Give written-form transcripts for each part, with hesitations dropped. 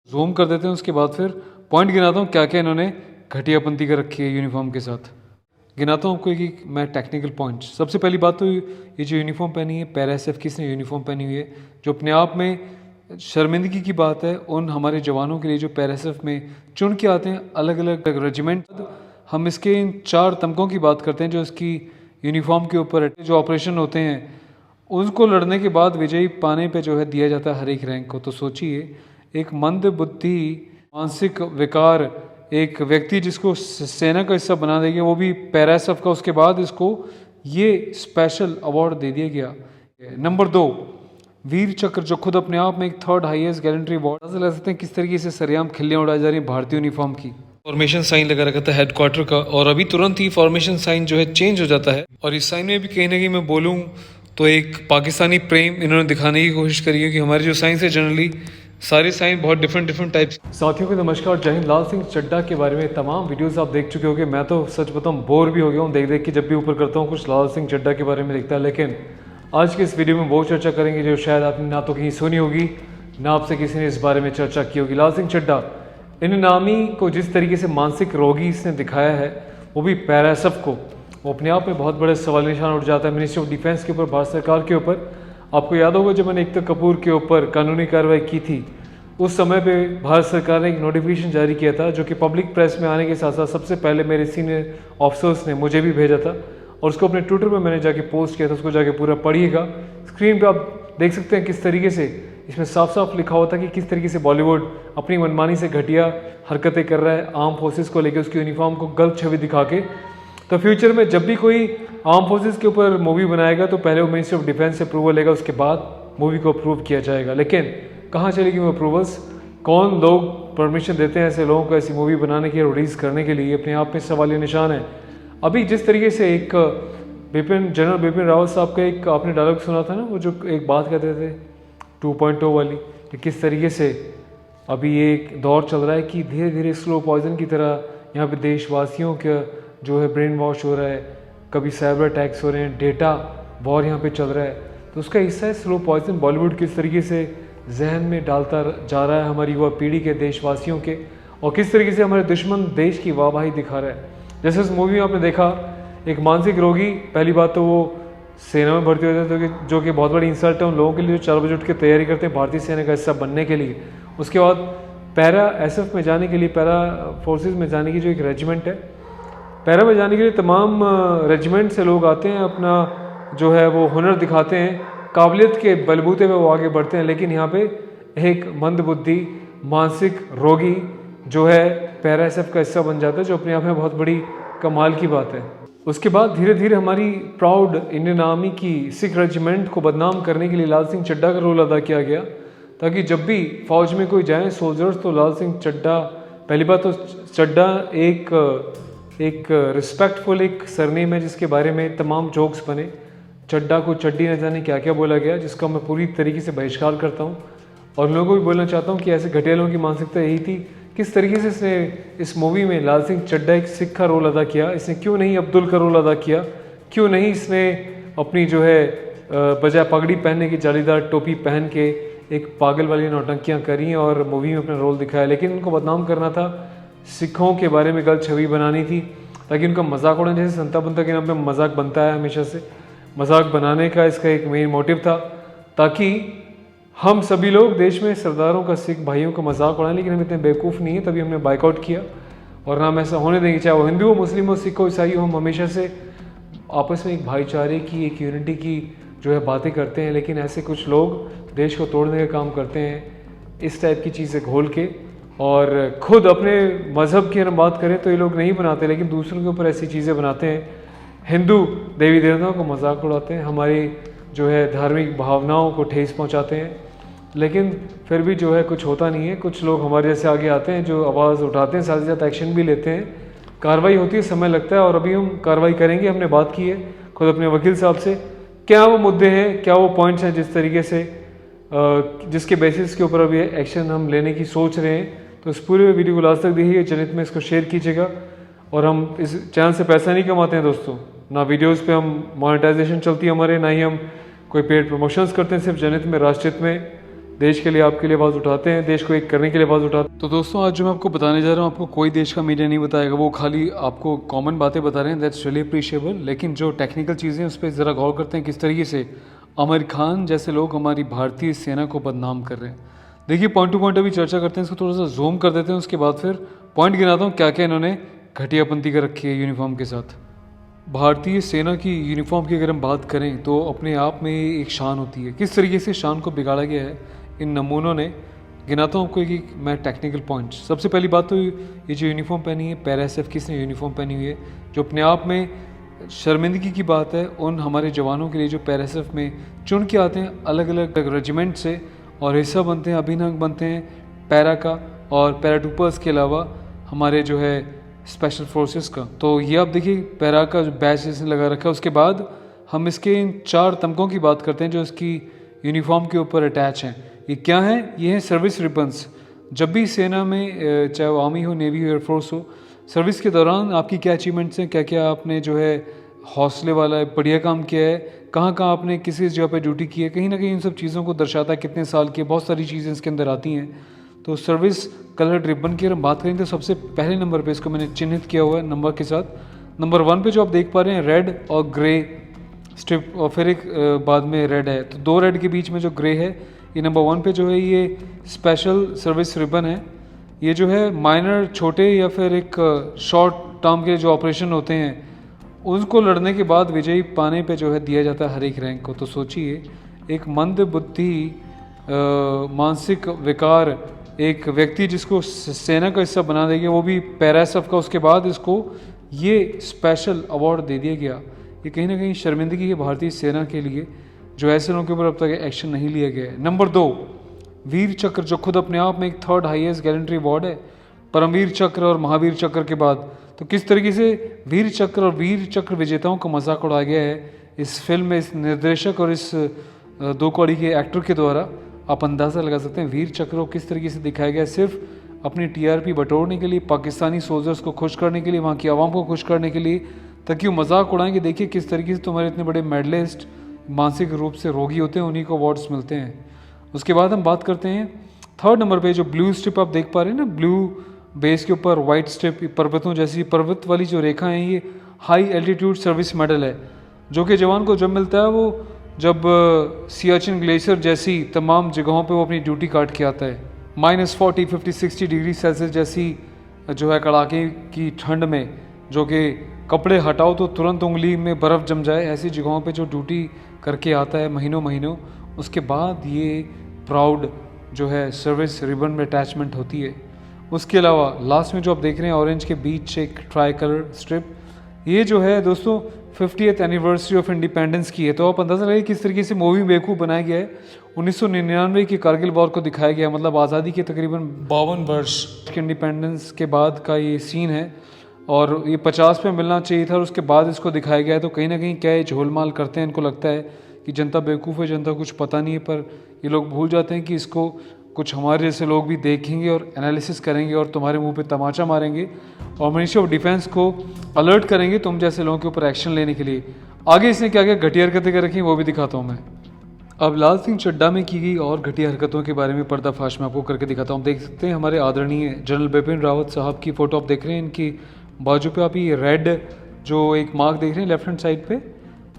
Zoom कर देते हैं, उसके बाद फिर पॉइंट गिनाता हूँ क्या क्या इन्होंने घटियापंथी कर रखी है यूनिफॉर्म के साथ। गिनाता हूँ आपको एक मैं टेक्निकल पॉइंट। सबसे पहली बात तो ये जो यूनिफॉर्म पहनी है पैरा एसएफ की इसने यूनिफॉर्म पहनी हुई है, जो अपने आप में शर्मिंदगी की बात है उन हमारे जवानों के लिए जो पैरा एसएफ में चुन के आते हैं अलग अलग रेजिमेंट। हम इसके इन 4 तमकों की बात करते हैं जो इसकी यूनिफॉर्म के ऊपर जो ऑपरेशन होते हैं उसको लड़ने के बाद विजयी पाने पे जो है दिया जाता है हर एक रैंक को। तो सोचिए एक मंद बुद्धि मानसिक विकार एक व्यक्ति जिसको सेना का हिस्सा बना देगा, वो भी पैरा एसएफ का, उसके बाद इसको ये स्पेशल अवार्ड दे दिया गया। नंबर 2 वीर चक्र, जो खुद अपने आप में एक 3rd हाईएस्ट गैलेंट्री अवार्ड। अंदाजा लगा सकते हैं किस तरीके से सरेआम खिल्लियाँ उड़ाई जा रही हैं भारतीय यूनिफॉर्म की। फॉर्मेशन साइन लगा रखा था हेडक्वार्टर का, और अभी तुरंत ही फॉर्मेशन साइन जो है चेंज हो जाता है। और इस साइन में भी कहीं ना कहीं मैं बोलूँ तो एक पाकिस्तानी प्रेम इन्होंने दिखाने की कोशिश करी है कि हमारे जो साइंस है जनरली सारे साइन बहुत डिफरेंट टाइप्स। साथियों को नमस्कार, जय हिंद। लाल सिंह चड्ढा के बारे में तमाम वीडियोस आप देख चुके होंगे। मैं तो सच बताऊं बोर भी हो गया हूं देख देख के, जब भी ऊपर करता हूं कुछ लाल सिंह चड्ढा के बारे में लिखता है। लेकिन आज के इस वीडियो में वो चर्चा करेंगे जो शायद आपने ना तो कहीं सुनी होगी ना आपसे किसी ने इस बारे में चर्चा की होगी। लाल सिंह चड्ढा इन नामी को जिस तरीके से मानसिक रोगी इसने दिखाया है, वो भी पैरा एसएफ को, वो अपने आप में बहुत बड़े सवाल निशान उठ जाता है मिनिस्ट्री ऑफ डिफेंस के ऊपर, भारत सरकार के ऊपर। आपको याद होगा जब मैंने एकता कपूर के ऊपर कानूनी कार्रवाई की थी, उस समय पे भारत सरकार ने एक नोटिफिकेशन जारी किया था जो कि पब्लिक प्रेस में आने के साथ साथ सबसे पहले मेरे सीनियर ऑफिसर्स ने मुझे भी भेजा था, और उसको अपने ट्विटर पे मैंने जाके पोस्ट किया था। उसको जाके पूरा पढ़िएगा। स्क्रीन पे आप देख सकते हैं किस तरीके से इसमें साफ साफ लिखा होता है कि किस तरीके से बॉलीवुड अपनी मनमानी से घटिया हरकतें कर रहा है आर्म फोर्सेस को लेकर, उसकी यूनिफॉर्म को गलत छवि दिखा के। तो फ्यूचर में जब भी कोई आर्म फोर्सेस के ऊपर मूवी बनाएगा तो पहले वो मिनिस्ट्री ऑफ डिफेंस से अप्रूवल लेगा, उसके बाद मूवी को अप्रूव किया जाएगा। लेकिन कहाँ चलेगी वो अप्रूवल्स? कौन लोग परमिशन देते हैं ऐसे लोगों को ऐसी मूवी बनाने की, रिलीज करने के लिए? अपने आप में सवालिया निशान है। अभी जिस तरीके से एक जनरल बिपिन रावत साहब का एक आपने डायलॉग सुना था ना, वो जो एक बात कहते थे 2.0 वाली, कि किस तरीके से अभी एक दौर चल रहा है कि धीरे धीरे स्लो पॉइजन की तरह यहाँ पे देशवासियों का जो है ब्रेन वॉश हो रहा है, कभी साइबर अटैक्स हो रहे हैं, डेटा वॉर यहाँ पे चल रहा है। तो उसका हिस्सा है स्लो पॉइजन। बॉलीवुड किस तरीके से जहन में डालता जा रहा है हमारी युवा पीढ़ी के, देशवासियों के, और किस तरीके से हमारे दुश्मन देश की वाहवाही दिखा रहा है। जैसे उस मूवी में आपने देखा एक मानसिक रोगी, पहली बात तो वो सेना में भर्ती होते हैं तो जो कि बहुत बड़ी इंसल्ट है उन लोगों के लिए जो 4 बजे उठ के तैयारी करते हैं भारतीय सेना का हिस्सा बनने के लिए। उसके बाद पैरा एसएफ में जाने के लिए, पैरा फोर्सेज में जाने की जो एक रेजिमेंट है, पैरा में जाने के लिए तमाम रेजिमेंट से लोग आते हैं, अपना जो है वो हुनर दिखाते हैं, काबिलियत के बलबूते पे वो आगे बढ़ते हैं। लेकिन यहाँ पे एक मंदबुद्धि मानसिक रोगी जो है पैरा एसएफ का हिस्सा बन जाता है, जो अपने आप में बहुत बड़ी कमाल की बात है। उसके बाद धीरे धीरे हमारी प्राउड इंडियन आर्मी की सिख रेजिमेंट को बदनाम करने के लिए लाल सिंह चड्ढा का रोल अदा किया गया, ताकि जब भी फौज में कोई जाए सोल्जर्स तो लाल सिंह चड्ढा, पहली बात तो चड्ढा एक रिस्पेक्टफुल एक सरनेम है जिसके बारे में तमाम जोक्स बने। चड्ढा को चड्डी न जाने क्या क्या बोला गया, जिसका मैं पूरी तरीके से बहिष्कार करता हूँ, और लोगों को भी बोलना चाहता हूँ कि ऐसे घटिया लोगों की मानसिकता यही थी। किस तरीके से इसने इस मूवी में लाल सिंह चड्ढा एक सिख का रोल अदा किया, इसने क्यों नहीं अब्दुल का रोल अदा किया, क्यों नहीं इसने अपनी जो है बजाय पगड़ी पहनने की जालीदार टोपी पहन के एक पागल वाली नौटंकियाँ करी और मूवी में अपना रोल दिखाया। लेकिन उनको बदनाम करना था, सिखों के बारे में गलत छवि बनानी थी, ताकि उनका मजाक उड़ाने, जैसे संता बंता के नाम पे मजाक बनता है हमेशा से, मजाक बनाने का इसका एक मेन मोटिव था, ताकि हम सभी लोग देश में सरदारों का, सिख भाइयों का मजाक उड़ाएं। लेकिन हम इतने बेवकूफ़ नहीं है, तभी हमने बाइकआउट किया, और ना हम ऐसा होने देंगे, चाहे वो हिंदू हो, मुस्लिम हो, सिख हो, ईसाई हो। हम हमेशा से आपस में एक भाईचारे की, एक यूनिटी की जो है बातें करते हैं। लेकिन ऐसे कुछ लोग देश को तोड़ने का काम करते हैं इस टाइप की चीज़ें घोल के, और खुद अपने मज़हब की हम बात करें तो ये लोग नहीं बनाते, लेकिन दूसरों के ऊपर ऐसी चीज़ें बनाते हैं। हिंदू देवी देवताओं को मजाक उड़ाते हैं, हमारी जो है धार्मिक भावनाओं को ठेस पहुंचाते हैं, लेकिन फिर भी जो है कुछ होता नहीं है। कुछ लोग हमारे जैसे आगे आते हैं जो आवाज़ उठाते हैं, साथ ही साथ एक्शन भी लेते हैं, कार्रवाई होती है, समय लगता है, और अभी हम कार्रवाई करेंगे। हमने बात की है खुद अपने वकील साहब से, क्या वो मुद्दे हैं, क्या वो पॉइंट्स हैं जिस तरीके से जिसके बेसिस के ऊपर अभी एक्शन हम लेने की सोच रहे हैं। तो इस पूरे वीडियो को लास्ट तक देखिए, जनहित में इसको शेयर कीजिएगा। और हम इस चैनल से पैसा नहीं कमाते हैं दोस्तों, ना वीडियोस पे हम मोनेटाइजेशन चलती है हमारे, ना ही हम कोई पेड प्रमोशंस करते हैं, सिर्फ जनहित में, राष्ट्रहित में देश के लिए आपके लिए आवाज़ उठाते हैं, देश को एक करने के लिए आवाज़ उठाते हैं। तो दोस्तों आज जो मैं आपको बताने जा रहा हूँ आपको कोई देश का मीडिया नहीं बताएगा, वो खाली आपको कॉमन बातें बता रहे हैं, दैट्स रियली अप्रिशिएबल। लेकिन जो टेक्निकल चीज़ें हैं उस पर ज़रा गौर करते हैं किस तरीके से आमिर खान जैसे लोग हमारी भारतीय सेना को बदनाम कर रहे हैं। देखिए पॉइंट टू पॉइंट अभी चर्चा करते हैं, इसको थोड़ा सा जूम कर देते हैं, उसके बाद फिर पॉइंट गिनाता हूँ क्या क्या इन्होंने घटियापंथी कर रखी है यूनिफॉर्म के साथ। भारतीय सेना की यूनिफॉर्म की अगर हम बात करें तो अपने आप में एक शान होती है, किस तरीके से शान को बिगाड़ा गया है इन नमूनों ने। गिनाता हूँ आपको कि मैं टेक्निकल पॉइंट्स। सबसे पहली बात तो ये जो यूनिफॉर्म पहनी है पैरा एसएफ की इसने यूनिफॉर्म पहनी हुई है, जो अपने आप में शर्मिंदगी की बात है उन हमारे जवानों के लिए जो पैरा एसएफ में चुन के आते हैं अलग अलग रेजिमेंट से और हिस्सा बनते हैं, अभिनव बनते हैं पैरा का और पैराट्रूपर्स के अलावा हमारे जो है स्पेशल फोर्सेस का। तो ये आप देखिए पैरा का जो बैच इसने लगा रखा है। उसके बाद हम इसके इन 4 तमकों की बात करते हैं जो इसकी यूनिफॉर्म के ऊपर अटैच हैं। ये क्या है? ये हैं सर्विस रिबन्स। जब भी सेना में चाहे वो आर्मी हो, नेवी हो, एयरफोर्स हो, सर्विस के दौरान आपकी क्या अचीवमेंट्स हैं, क्या क्या आपने जो है हौसले वाला बढ़िया काम किया है, कहाँ कहाँ आपने किसी जगह पे ड्यूटी की है, कहीं ना कहीं इन सब चीज़ों को दर्शाता है कितने साल की, बहुत सारी चीज़ें इसके अंदर आती हैं। तो सर्विस कलर रिबन की अगर हम बात करें तो सबसे पहले नंबर पे इसको मैंने चिन्हित किया हुआ है नंबर के साथ। नंबर 1 पे जो आप देख पा रहे हैं रेड और ग्रे स्ट्रिप और फिर एक बाद में रेड है, तो 2 रेड के बीच में जो ग्रे है ये नंबर 1 पे जो है ये स्पेशल सर्विस रिबन है। ये जो है माइनर छोटे या फिर एक शॉर्ट टर्म के जो ऑपरेशन होते हैं उनको लड़ने के बाद विजयी पाने पे जो है दिया जाता है हर एक रैंक को। तो सोचिए एक मंद बुद्धि मानसिक विकार एक व्यक्ति जिसको सेना का हिस्सा बना दिया गया, वो भी पैरा एसएफ का, उसके बाद इसको ये स्पेशल अवार्ड दे दिया गया। ये कहीं ना कहीं शर्मिंदगी है भारतीय सेना के लिए जो ऐसे लोगों के ऊपर अब तक एक्शन नहीं लिया गया है। नंबर 2 वीर चक्र, जो खुद अपने आप में एक 3rd हाईएस्ट गैलेंट्री अवार्ड है परमवीर चक्र और महावीर चक्र के बाद। तो किस तरीके से वीर चक्र और वीर चक्र विजेताओं का मजाक उड़ाया गया है इस फिल्म में, इस निर्देशक और इस 2 कौड़ी के एक्टर के द्वारा। आप अंदाज़ा लगा सकते हैं वीर चक्र को किस तरीके से दिखाया गया, सिर्फ अपनी टीआरपी बटोरने के लिए, पाकिस्तानी सोल्जर्स को खुश करने के लिए, वहाँ की आवाम को खुश करने के लिए, ताकि वो मजाक उड़ाएं कि देखिए किस तरीके से तुम्हारे इतने बड़े मेडलिस्ट मानसिक रूप से रोगी होते हैं, उन्हीं को अवार्ड्स मिलते हैं। उसके बाद हम बात करते हैं 3rd नंबर पे जो ब्लू स्ट्रिप आप देख पा रहे हैं ना, ब्लू बेस के ऊपर वाइट स्ट्रिप, पर्वतों जैसी पर्वत वाली जो रेखा है, ये हाई एल्टीट्यूड सर्विस मेडल है जो कि जवान को जब मिलता है वो जब सियाचिन ग्लेशियर जैसी तमाम जगहों पे वो अपनी ड्यूटी काट के आता है। -40, 50, 60 डिग्री सेल्सियस जैसी जो है कड़ाके की ठंड में, जो कि कपड़े हटाओ तो तुरंत उंगली में बर्फ़ जम जाए, ऐसी जगहों पे जो ड्यूटी करके आता है महीनों महीनों, उसके बाद ये प्राउड जो है सर्विस रिबन में अटैचमेंट होती है। उसके अलावा लास्ट में जो आप देख रहे हैं ऑरेंज के बीच एक ट्राई कलर स्ट्रिप, ये जो है दोस्तों 50th एनिवर्सरी ऑफ इंडिपेंडेंस की है। तो आप अंदाज़ा लगाइए किस तरीके से मूवी बेवकूफ़ बनाया गया है। 1999 की कारगिल वॉर को दिखाया गया, मतलब आज़ादी के तकरीबन 52 वर्ष के इंडिपेंडेंस के बाद का ये सीन है और ये 50 पे मिलना चाहिए था और उसके बाद इसको दिखाया गया है। तो कहीं ना कहीं क्या ये झोलमाल करते हैं, इनको लगता है कि जनता बेवकूफ़ है, जनता कुछ पता नहीं है, पर ये लोग भूल जाते हैं कि इसको कुछ हमारे जैसे लोग भी देखेंगे और एनालिसिस करेंगे और तुम्हारे मुंह पे तमाचा मारेंगे और मिनिस्ट्री ऑफ डिफेंस को अलर्ट करेंगे तुम जैसे लोगों के ऊपर एक्शन लेने के लिए। आगे इसने क्या क्या घटिया हरकतें कर रखी हैं वो भी दिखाता हूँ मैं। अब लाल सिंह चड्ढा में की गई और घटिया हरकतों के बारे में पर्दाफाश मैं आपको करके दिखाता हूँ। देख सकते हैं हमारे आदरणीय जनरल बिपिन रावत साहब की फ़ोटो आप देख रहे हैं, इनकी बाजू पे आप ये रेड जो एक मार्क देख रहे हैं लेफ्ट हैंड साइड पे,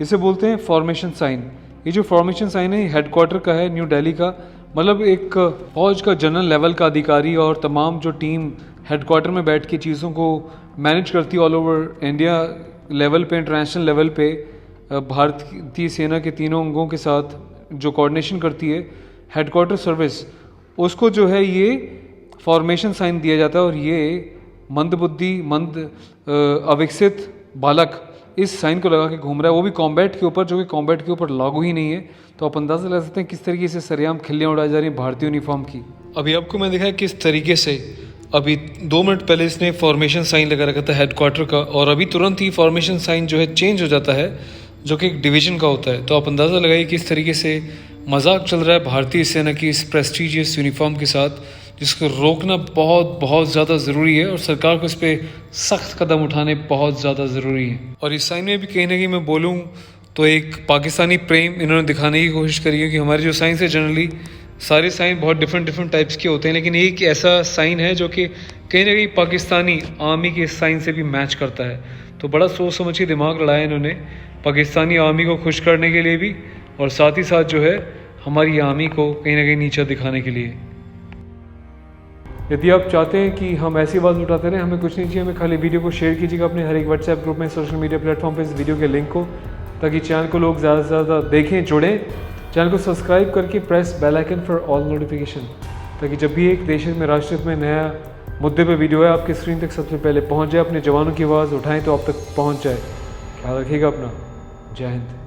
इसे बोलते हैं फॉर्मेशन साइन। ये जो फॉर्मेशन साइन है हेडक्वार्टर का है, न्यू दिल्ली का, मतलब एक फौज का जनरल लेवल का अधिकारी और तमाम जो टीम हेडक्वार्टर में बैठ के चीज़ों को मैनेज करती है ऑल ओवर इंडिया लेवल पे, इंटरनेशनल लेवल पे, भारतीय सेना के तीनों अंगों के साथ जो कोऑर्डिनेशन करती है हेडक्वार्टर सर्विस, उसको जो है ये फॉर्मेशन साइन दिया जाता है। और ये मंदबुद्धि अविकसित बालक इस साइन को लगा के घूम रहा है, वो भी कॉम्बैट के ऊपर, जो कि कॉम्बैट के ऊपर लागू ही नहीं है। तो आप अंदाज़ा लगा सकते हैं किस तरीके से सरेआम खिल्लियाँ उड़ाई जा रही हैं भारतीय यूनिफॉर्म की। अभी आपको मैं दिखाया किस तरीके से अभी 2 मिनट पहले इसने फॉर्मेशन साइन लगा रखा था हेडक्वार्टर का, और अभी तुरंत ही फॉर्मेशन साइन जो है चेंज हो जाता है जो कि एक डिवीजन का होता है। तो आप अंदाज़ा लगाइए किस तरीके से मजाक चल रहा है भारतीय सेना की इस प्रेस्टीजियस यूनिफॉर्म के साथ, जिसको रोकना बहुत बहुत ज़्यादा ज़रूरी है और सरकार को इस पर सख्त कदम उठाने बहुत ज़्यादा ज़रूरी है। और इस साइन में भी कहीं ना कहीं मैं बोलूँ तो एक पाकिस्तानी प्रेम इन्होंने दिखाने की कोशिश करी है कि हमारे जो साइंस है जनरली सारे साइन बहुत डिफरेंट डिफरेंट टाइप्स के होते हैं, लेकिन एक ऐसा साइन है जो कि कहीं ना कहीं पाकिस्तानी आर्मी के साइन से भी मैच करता है। तो बड़ा सोच समझ के दिमाग लड़ाया इन्होंने पाकिस्तानी आर्मी को खुश करने के लिए भी, और साथ ही साथ जो है हमारी आर्मी को कहीं ना कहीं नीचा दिखाने के लिए। यदि आप चाहते हैं कि हम ऐसी आवाज़ उठाते रहें, हमें कुछ नहीं चाहिए, हमें खाली वीडियो को शेयर कीजिएगा अपने हर एक व्हाट्सएप ग्रुप में, सोशल मीडिया प्लेटफॉर्म पे इस वीडियो के लिंक को, ताकि चैनल को लोग ज़्यादा से ज़्यादा देखें, जुड़ें। चैनल को सब्सक्राइब करके press bell icon for all notification, ताकि जब भी एक देश में राष्ट्र में नया मुद्दे पे वीडियो है आपकी स्क्रीन तक सबसे पहले पहुंच जाए। अपने जवानों की आवाज़ उठाएं तो आप तक पहुंच जाए। ख्याल रखिएगा अपना। जय हिंद।